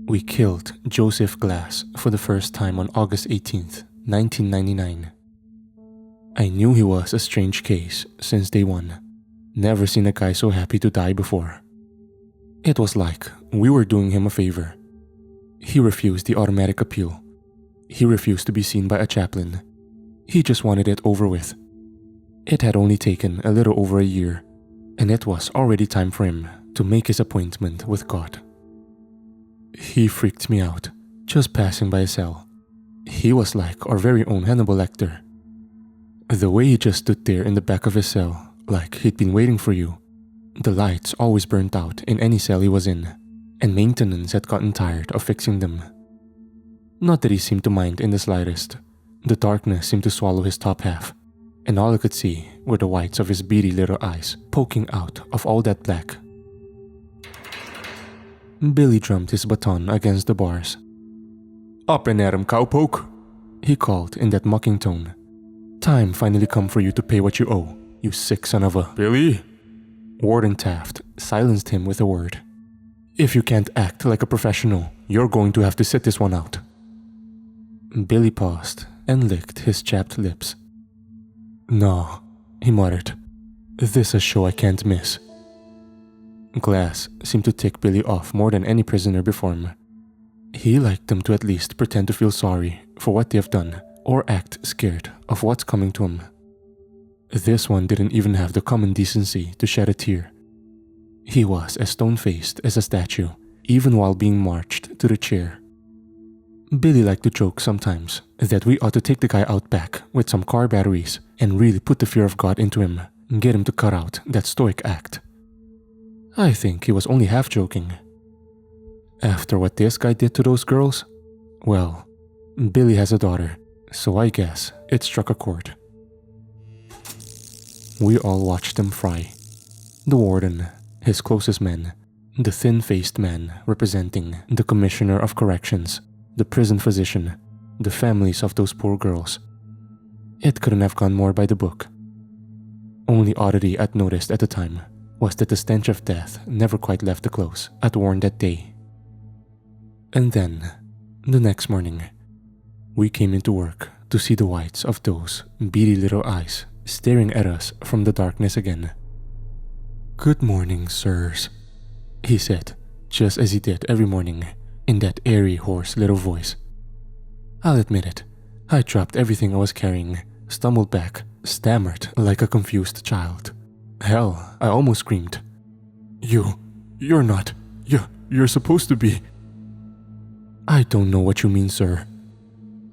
We killed Joseph Glass for the first time on August 18th, 1999. I knew he was a strange case since day one. Never seen a guy so happy to die before. It was like we were doing him a favor. He refused the automatic appeal. He refused to be seen by a chaplain. He just wanted it over with. It had only taken a little over a year, and it was already time for him to make his appointment with God. He freaked me out, just passing by a cell. He was like our very own Hannibal Lecter. The way he just stood there in the back of his cell, like he'd been waiting for you. The lights always burnt out in any cell he was in, and maintenance had gotten tired of fixing them. Not that he seemed to mind in the slightest. The darkness seemed to swallow his top half, and all I could see were the whites of his beady little eyes poking out of all that black. Billy drummed his baton against the bars. "Up and at him, cowpoke," he called in that mocking tone. "Time finally come for you to pay what you owe, you sick son of a—" "Billy?" Warden Taft silenced him with a word. "If you can't act like a professional, you're going to have to sit this one out." Billy paused and licked his chapped lips. "No," he muttered. "This is a show I can't miss." Glass seemed to tick Billy off more than any prisoner before him. He liked them to at least pretend to feel sorry for what they have done or act scared of what's coming to him. This one didn't even have the common decency to shed a tear. He was as stone-faced as a statue, even while being marched to the chair. Billy liked to joke sometimes that we ought to take the guy out back with some car batteries and really put the fear of God into him and get him to cut out that stoic act. I think he was only half joking. After what this guy did to those girls, well, Billy has a daughter, so I guess it struck a chord. We all watched them fry. The warden, his closest men, the thin-faced man representing the commissioner of corrections, the prison physician, the families of those poor girls. It couldn't have gone more by the book. Only oddity I'd noticed at the time was that the stench of death never quite left the close I'd worn that day. And then, the next morning, we came into work to see the whites of those beady little eyes staring at us from the darkness again. "Good morning, sirs," he said, just as he did every morning, in that airy, hoarse little voice. I'll admit it, I dropped everything I was carrying, stumbled back, stammered like a confused child. Hell, I almost screamed. You're not, you're supposed to be." "I don't know what you mean, sir."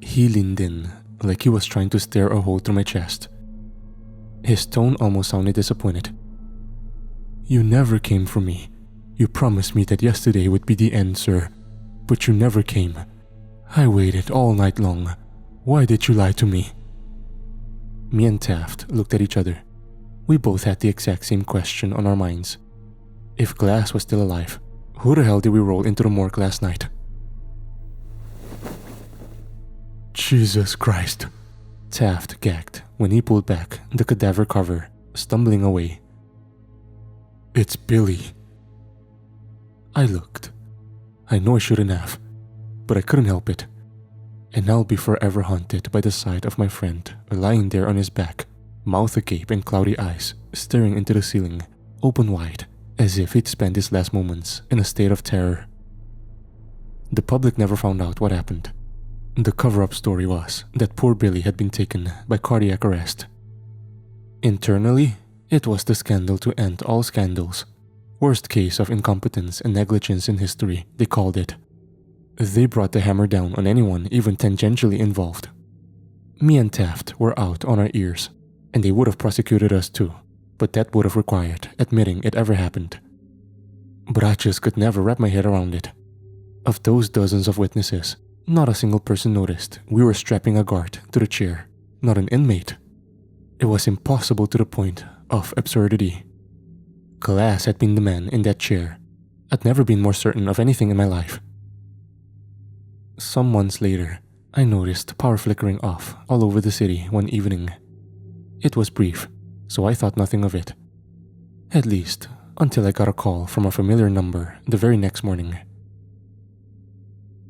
He leaned in, like he was trying to stare a hole through my chest. His tone almost sounded disappointed. "You never came for me. You promised me that yesterday would be the end, sir. But you never came. I waited all night long. Why did you lie to me?" Me and Taft looked at each other. We both had the exact same question on our minds. If Glass was still alive, who the hell did we roll into the morgue last night? "Jesus Christ," Taft gagged when he pulled back the cadaver cover, stumbling away. "It's Billy." I looked. I know I shouldn't have, but I couldn't help it. And I'll be forever haunted by the sight of my friend lying there on his back, mouth agape and cloudy eyes staring into the ceiling, open wide, as if he'd spent his last moments in a state of terror. The public never found out what happened. The cover-up story was that poor Billy had been taken by cardiac arrest. Internally, it was the scandal to end all scandals. Worst case of incompetence and negligence in history, they called it. They brought the hammer down on anyone even tangentially involved. Me and Taft were out on our ears, and they would have prosecuted us too, but that would have required admitting it ever happened. But I just could never wrap my head around it. Of those dozens of witnesses, not a single person noticed we were strapping a guard to the chair, not an inmate. It was impossible to the point of absurdity. Glass had been the man in that chair. I'd never been more certain of anything in my life. Some months later, I noticed power flickering off all over the city one evening. It was brief, so I thought nothing of it. At least, until I got a call from a familiar number the very next morning.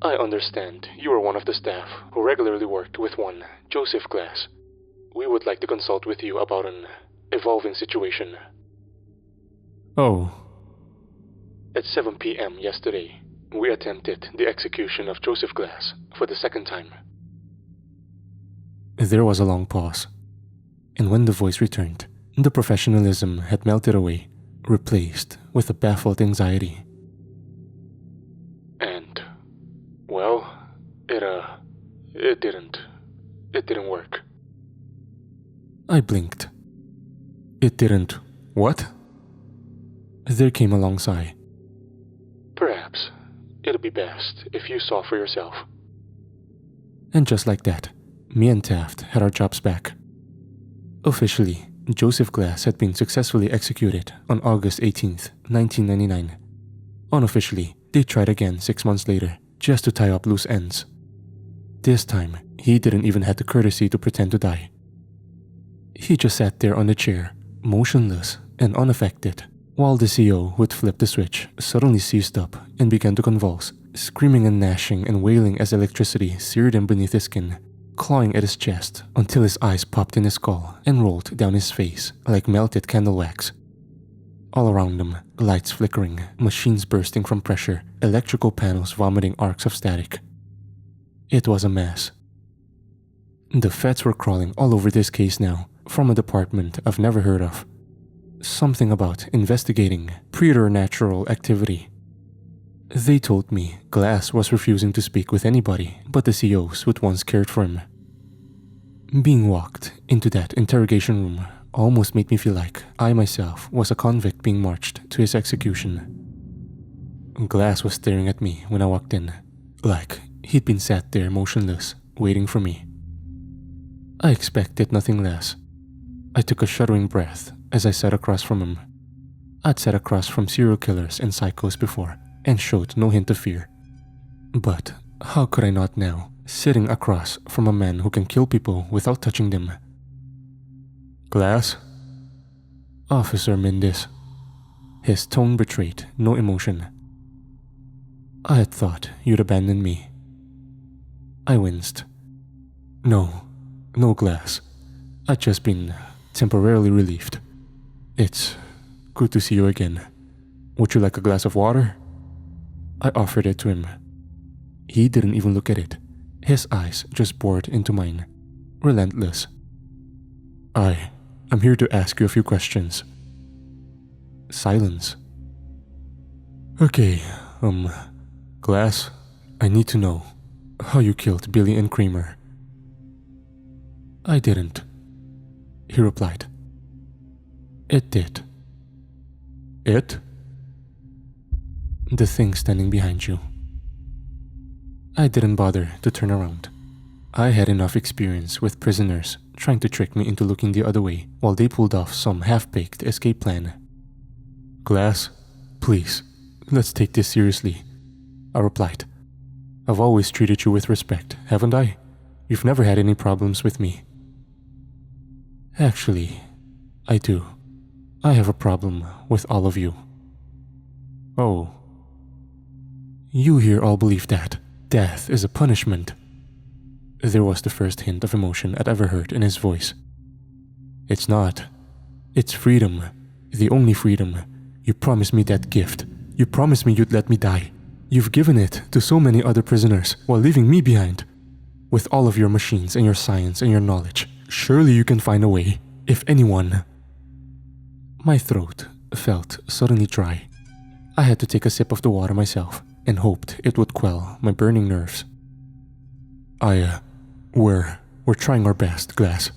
I understand you are one of the staff who regularly worked with one Joseph Glass. We would like to consult with you about an evolving situation. Oh. At 7 p.m. yesterday, we attempted the execution of Joseph Glass for the second time. There was a long pause, and when the voice returned, the professionalism had melted away, replaced with a baffled anxiety. And, well, it didn't work. I blinked. It didn't what? There came a long sigh. Perhaps it'll be best if you saw for yourself. And just like that, me and Taft had our jobs back. Officially, Joseph Glass had been successfully executed on August 18th, 1999. Unofficially, they tried again 6 months later, just to tie up loose ends. This time, he didn't even have the courtesy to pretend to die. He just sat there on the chair, motionless and unaffected, while the CO who had flipped the switch suddenly seized up and began to convulse, screaming and gnashing and wailing as electricity seared him beneath his skin, clawing at his chest until his eyes popped in his skull and rolled down his face like melted candle wax. All around him, lights flickering, machines bursting from pressure, electrical panels vomiting arcs of static. It was a mess. The feds were crawling all over this case now, from a department I've never heard of. Something about investigating preternatural activity. They told me Glass was refusing to speak with anybody but the COs who'd once cared for him. Being walked into that interrogation room almost made me feel like I myself was a convict being marched to his execution. Glass was staring at me when I walked in, like he'd been sat there motionless, waiting for me. I expected nothing less. I took a shuddering breath as I sat across from him. I'd sat across from serial killers and psychos before and showed no hint of fear. But how could I not now, sitting across from a man who can kill people without touching them? Glass? Officer Mendez. His tone betrayed no emotion. I had thought you'd abandon me. I winced. No, Glass. I'd just been temporarily relieved. It's good to see you again. Would you like a glass of water? I offered it to him. He didn't even look at it. His eyes just bored into mine, relentless. I'm here to ask you a few questions. Silence. Okay, Glass, I need to know how you killed Billy and Kramer. I didn't, he replied. It did. It? The thing standing behind you. I didn't bother to turn around. I had enough experience with prisoners trying to trick me into looking the other way while they pulled off some half-baked escape plan. Glass, please, let's take this seriously, I replied. I've always treated you with respect, haven't I? You've never had any problems with me. Actually, I do. I have a problem with all of you. Oh. You here all believe that death is a punishment. There was the first hint of emotion I'd ever heard in his voice. It's not. It's freedom. The only freedom. You promised me that gift. You promised me you'd let me die. You've given it to so many other prisoners while leaving me behind. With all of your machines and your science and your knowledge, surely you can find a way, if anyone. My throat felt suddenly dry. I had to take a sip of the water myself and hoped it would quell my burning nerves. We're trying our best, Glass,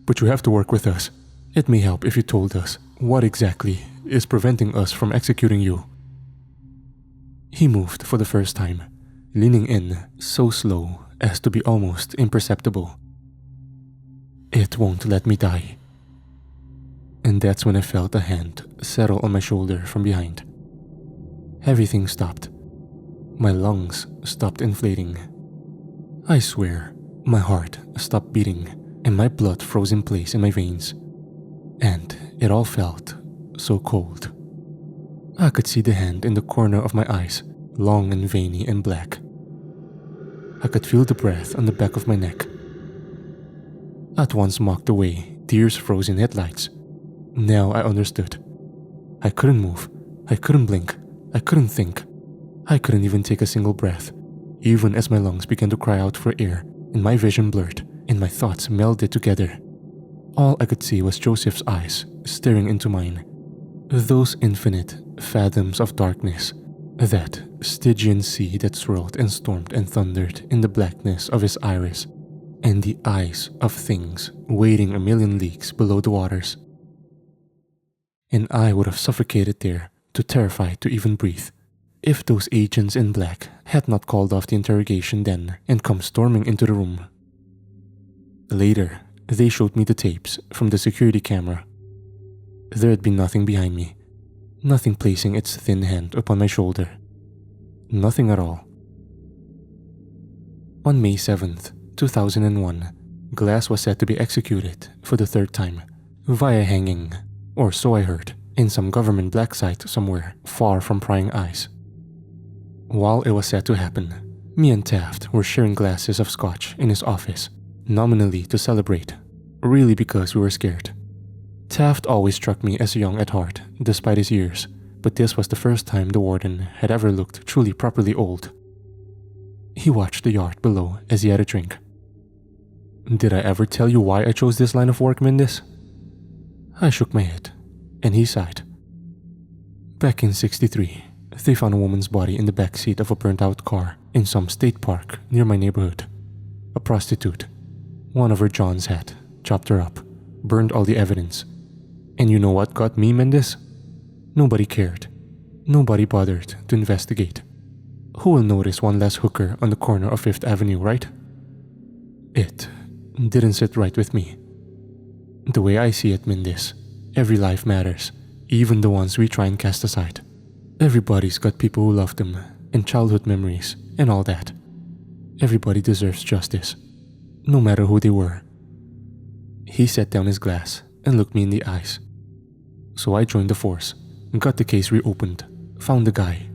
but you have to work with us. It may help if you told us what exactly is preventing us from executing you. He moved for the first time, leaning in so slow as to be almost imperceptible. It won't let me die. And that's when I felt a hand settle on my shoulder from behind. Everything stopped. My lungs stopped inflating. I swear, my heart stopped beating and my blood froze in place in my veins. And it all felt so cold. I could see the hand in the corner of my eyes, long and veiny and black. I could feel the breath on the back of my neck. At once mocked away, tears froze in headlights. Now I understood. I couldn't move. I couldn't blink. I couldn't think. I couldn't even take a single breath, even as my lungs began to cry out for air and my vision blurred and my thoughts melded together. All I could see was Joseph's eyes staring into mine. Those infinite fathoms of darkness, that Stygian sea that swirled and stormed and thundered in the blackness of his iris, and the eyes of things waiting a million leagues below the waters. And I would have suffocated there, too terrified to even breathe, if those agents in black had not called off the interrogation then and come storming into the room. Later, they showed me the tapes from the security camera. There had been nothing behind me, nothing placing its thin hand upon my shoulder. Nothing at all. On May 7th, 2001, Glass was set to be executed for the third time, via hanging, or so I heard, in some government black site somewhere far from prying eyes. While it was set to happen, me and Taft were sharing glasses of scotch in his office, nominally to celebrate, really because we were scared. Taft always struck me as young at heart, despite his years, but this was the first time the warden had ever looked truly properly old. He watched the yard below as he had a drink. "Did I ever tell you why I chose this line of work, Mendes?" I shook my head, and he sighed. Back in '63, they found a woman's body in the back seat of a burnt-out car in some state park near my neighborhood. A prostitute. One of her Johns had chopped her up, burned all the evidence. And you know what got me, Mendes? Nobody cared. Nobody bothered to investigate. Who will notice one less hooker on the corner of 5th Avenue, right? It didn't sit right with me. The way I see it, Mendes, every life matters, even the ones we try and cast aside. Everybody's got people who love them, and childhood memories, and all that. Everybody deserves justice, no matter who they were. He set down his glass and looked me in the eyes. So I joined the force, got the case reopened, found the guy,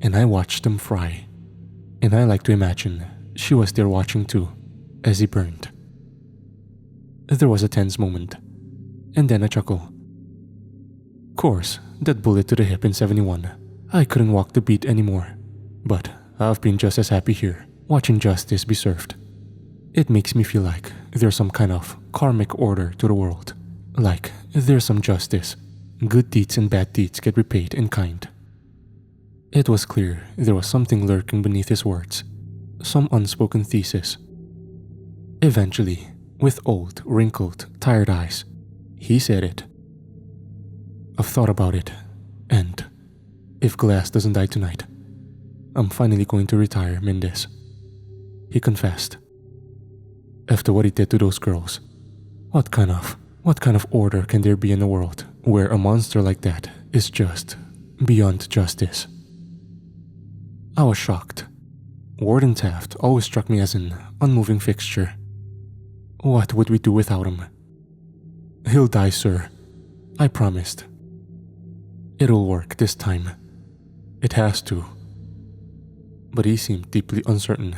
and I watched him fry. And I like to imagine she was there watching too, as he burned. There was a tense moment, and then a chuckle. Course, that bullet to the hip in '71, I couldn't walk the beat anymore, but I've been just as happy here, watching justice be served. It makes me feel like there's some kind of karmic order to the world, like there's some justice. Good deeds and bad deeds get repaid in kind. It was clear there was something lurking beneath his words, some unspoken thesis. Eventually, with old, wrinkled, tired eyes, he said it. "I've thought about it, and if Glass doesn't die tonight, I'm finally going to retire, Mendes." He confessed. After what he did to those girls, what kind of order can there be in a world where a monster like that is just beyond justice? I was shocked. Warden Taft always struck me as an unmoving fixture. What would we do without him? "He'll die, sir," I promised. "It'll work this time. It has to." But he seemed deeply uncertain.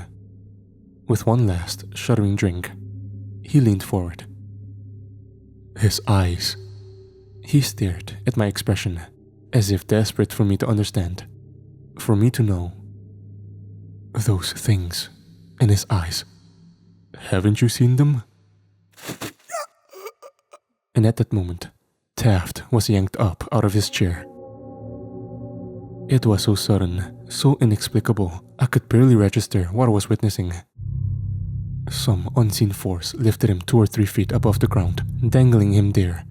With one last shuddering drink, he leaned forward. His eyes. He stared at my expression, as if desperate for me to understand, for me to know. Those things in his eyes. Haven't you seen them? And at that moment, Taft was yanked up out of his chair. It was so sudden, so inexplicable, I could barely register what I was witnessing. Some unseen force lifted him 2 or 3 feet above the ground, dangling him there.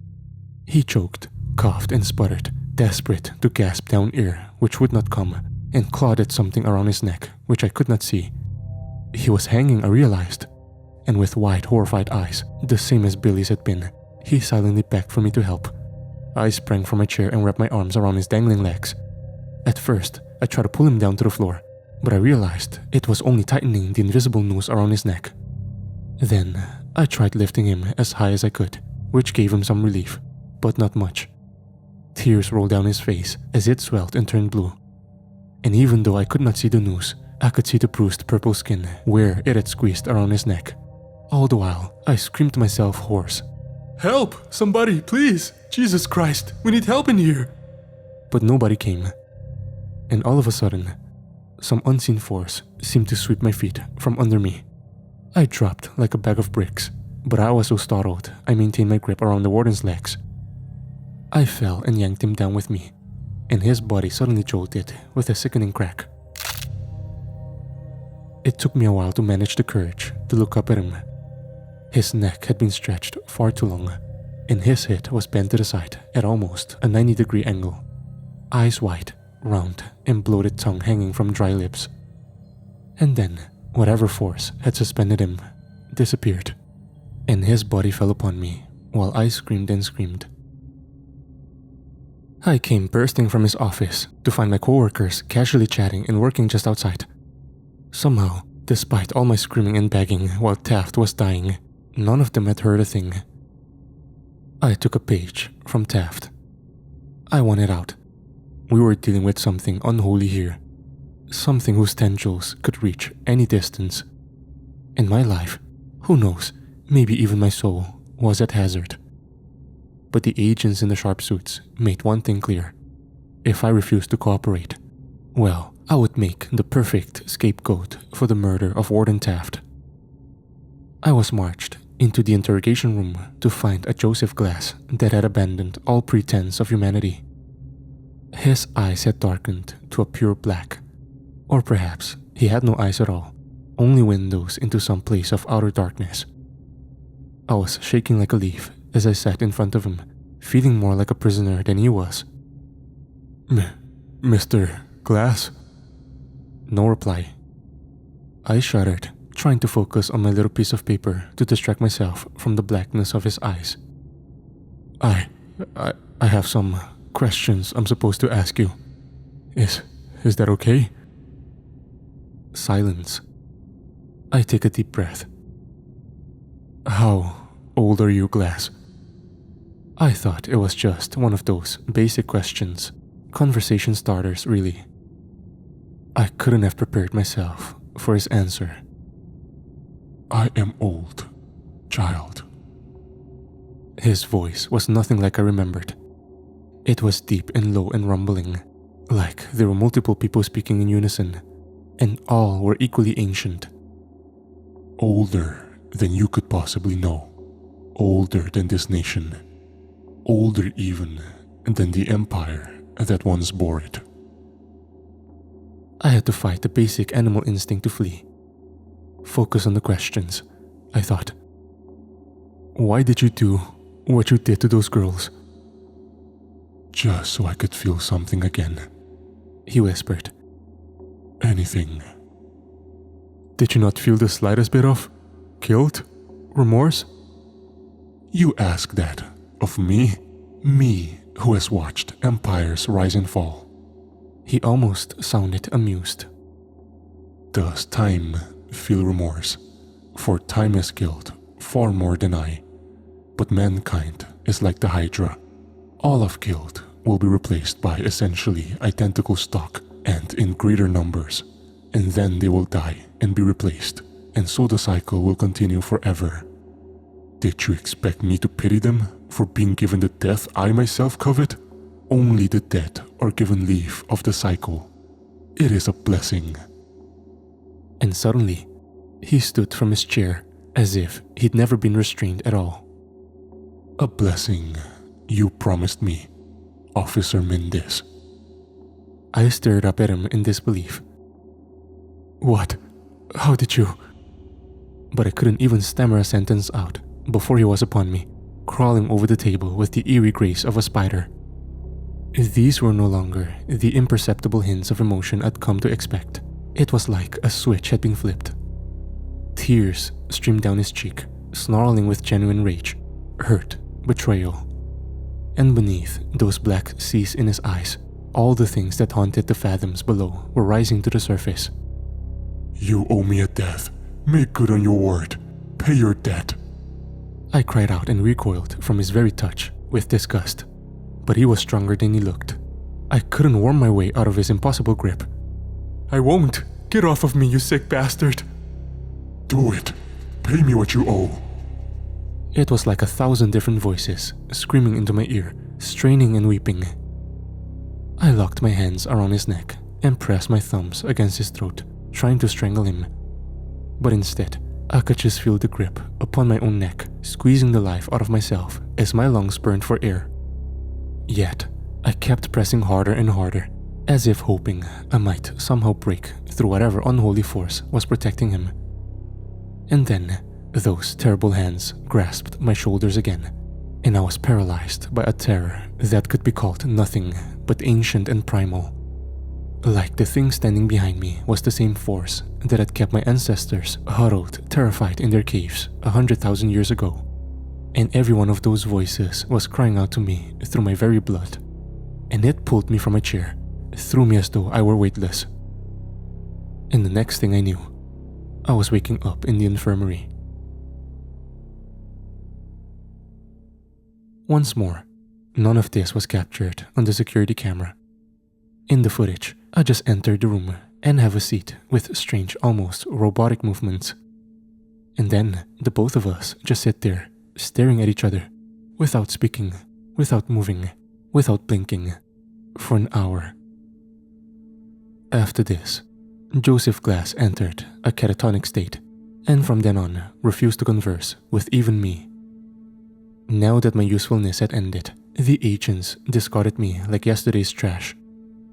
He choked, coughed, and sputtered, desperate to gasp down air which would not come, and clawed at something around his neck which I could not see. He was hanging, I realized, and with wide, horrified eyes, the same as Billy's had been, he silently begged for me to help. I sprang from my chair and wrapped my arms around his dangling legs. At first, I tried to pull him down to the floor, but I realized it was only tightening the invisible noose around his neck. Then, I tried lifting him as high as I could, which gave him some relief, but not much. Tears rolled down his face as it swelled and turned blue. And even though I could not see the noose, I could see the bruised purple skin where it had squeezed around his neck. All the while, I screamed myself hoarse. "Help! Somebody, please! Jesus Christ, we need help in here!" But nobody came. And all of a sudden, some unseen force seemed to sweep my feet from under me. I dropped like a bag of bricks, but I was so startled I maintained my grip around the warden's legs. I fell and yanked him down with me, and his body suddenly jolted with a sickening crack. It took me a while to manage the courage to look up at him. His neck had been stretched far too long, and his head was bent to the side at almost a 90-degree angle. Eyes wide, round, and bloated tongue hanging from dry lips. And then, whatever force had suspended him disappeared, and his body fell upon me while I screamed and screamed. I came bursting from his office to find my coworkers casually chatting and working just outside. Somehow, despite all my screaming and begging while Taft was dying, none of them had heard a thing. I took a page from Taft. I wanted out. We were dealing with something unholy here. Something whose tendrils could reach any distance. And my life, who knows, maybe even my soul, was at hazard. But the agents in the sharp suits made one thing clear. If I refused to cooperate, well, I would make the perfect scapegoat for the murder of Warden Taft. I was marched into the interrogation room to find a Joseph Glass that had abandoned all pretense of humanity. His eyes had darkened to a pure black. Or perhaps he had no eyes at all, only windows into some place of outer darkness. I was shaking like a leaf as I sat in front of him, feeling more like a prisoner than he was. Mr. Glass?" No reply. I shuddered, trying to focus on my little piece of paper to distract myself from the blackness of his eyes. I have some questions I'm supposed to ask you. Is that okay?" Silence. I take a deep breath. "How old are you, Glass?" I thought it was just one of those basic questions, conversation starters really. I couldn't have prepared myself for his answer. "I am old, child." His voice was nothing like I remembered. It was deep and low and rumbling, like there were multiple people speaking in unison, and all were equally ancient. "Older than you could possibly know. Older than this nation. Older even than the empire that once bore it." I had to fight the basic animal instinct to flee. Focus on the questions, I thought. "Why did you do what you did to those girls?" "Just so I could feel something again," he whispered. "Anything." "Did you not feel the slightest bit of guilt? Remorse?" "You ask that of me? Me who has watched empires rise and fall." He almost sounded amused. "Does time feel remorse? For time has killed far more than I. But mankind is like the Hydra. All I've killed will be replaced by essentially identical stock and in greater numbers, and then they will die and be replaced, and so the cycle will continue forever. Did you expect me to pity them for being given the death I myself covet? Only the dead are given leave of the cycle. It is a blessing." And suddenly, he stood from his chair as if he'd never been restrained at all. "A blessing you promised me, Officer Mendez." I stared up at him in disbelief. "What? How did you?" But I couldn't even stammer a sentence out before he was upon me, crawling over the table with the eerie grace of a spider. These were no longer the imperceptible hints of emotion I'd come to expect. It was like a switch had been flipped. Tears streamed down his cheek, snarling with genuine rage, hurt, betrayal. And beneath those black seas in his eyes, all the things that haunted the fathoms below were rising to the surface. "You owe me a death. Make good on your word. Pay your debt." I cried out and recoiled from his very touch with disgust. But he was stronger than he looked. I couldn't worm my way out of his impossible grip. "I won't. Get off of me, you sick bastard! Do it. Pay me what you owe. It was like 1,000 different voices screaming into my ear, straining and weeping. I locked my hands around his neck and pressed my thumbs against his throat, trying to strangle him. But instead, I could just feel the grip upon my own neck, squeezing the life out of myself as my lungs burned for air. Yet, I kept pressing harder and harder, as if hoping I might somehow break through whatever unholy force was protecting him. And then, those terrible hands grasped my shoulders again, and I was paralyzed by a terror that could be called nothing but ancient and primal. Like the thing standing behind me was the same force that had kept my ancestors huddled, terrified in their caves 100,000 years ago. And every one of those voices was crying out to me through my very blood. And it pulled me from my chair, threw me as though I were weightless. And the next thing I knew, I was waking up in the infirmary. Once more, none of this was captured on the security camera. In the footage, I just entered the room and have a seat with strange, almost robotic movements. And then the both of us just sit there, staring at each other, without speaking, without moving, without blinking, for an hour. After this, Joseph Glass entered a catatonic state, and from then on refused to converse with even me. Now that my usefulness had ended, the agents discarded me like yesterday's trash.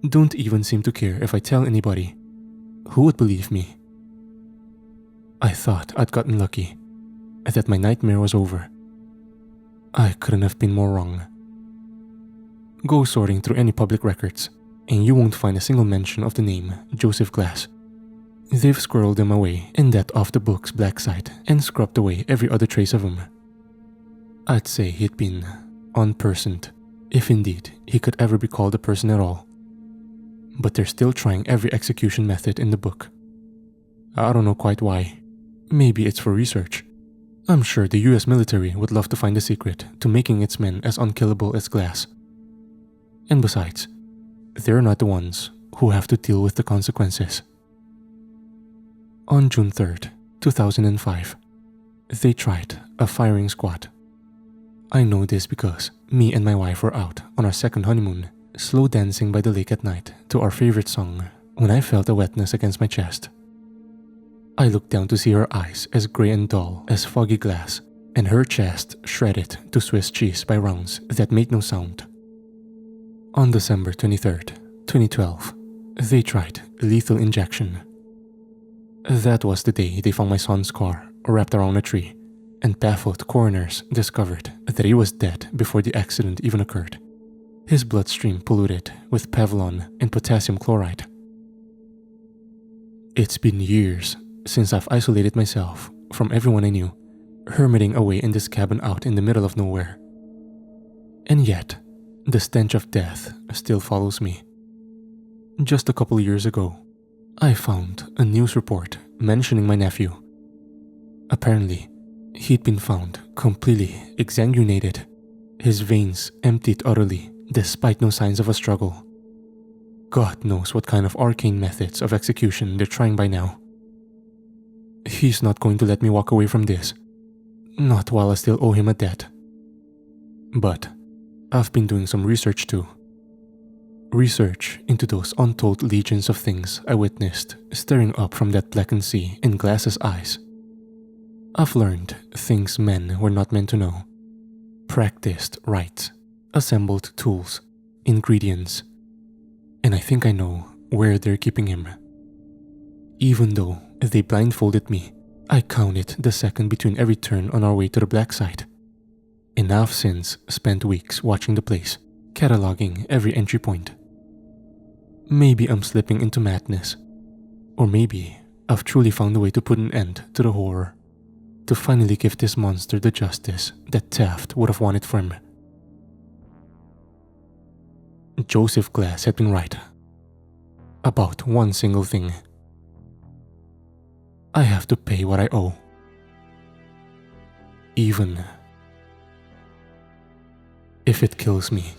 Don't even seem to care if I tell anybody. Who would believe me? I thought I'd gotten lucky, that my nightmare was over. I couldn't have been more wrong. Go sorting through any public records, and you won't find a single mention of the name Joseph Glass. They've squirreled him away in that off-the-books black site and scrubbed away every other trace of him. I'd say he'd been unpersoned, if indeed he could ever be called a person at all. But they're still trying every execution method in the book. I don't know quite why. Maybe it's for research. I'm sure the US military would love to find the secret to making its men as unkillable as Glass. And besides, they're not the ones who have to deal with the consequences. On June 3rd, 2005, they tried a firing squad. I know this because me and my wife were out on our second honeymoon, slow dancing by the lake at night to our favorite song when I felt a wetness against my chest. I looked down to see her eyes as grey and dull as foggy glass, and her chest shredded to Swiss cheese by rounds that made no sound. On December 23rd, 2012, they tried lethal injection. That was the day they found my son's car wrapped around a tree, and baffled coroners discovered that he was dead before the accident even occurred. His bloodstream polluted with Pavlon and potassium chloride. It's been years since I've isolated myself from everyone I knew, hermiting away in this cabin out in the middle of nowhere. And yet, the stench of death still follows me. Just a couple years ago, I found a news report mentioning my nephew. Apparently, he'd been found completely exsanguinated, his veins emptied utterly despite no signs of a struggle. God knows what kind of arcane methods of execution they're trying by now. He's not going to let me walk away from this, not while I still owe him a debt. But I've been doing some research too. Research into those untold legions of things I witnessed staring up from that blackened sea in Glass's eyes. I've learned things men were not meant to know. Practiced rites, assembled tools, ingredients, and I think I know where they're keeping him. Even though they blindfolded me, I counted the second between every turn on our way to the black site. And I've since spent weeks watching the place, cataloging every entry point. Maybe I'm slipping into madness, or maybe I've truly found a way to put an end to the horror, to finally give this monster the justice that Taft would have wanted for him. Joseph Glass had been right about one single thing. I have to pay what I owe, even if it kills me.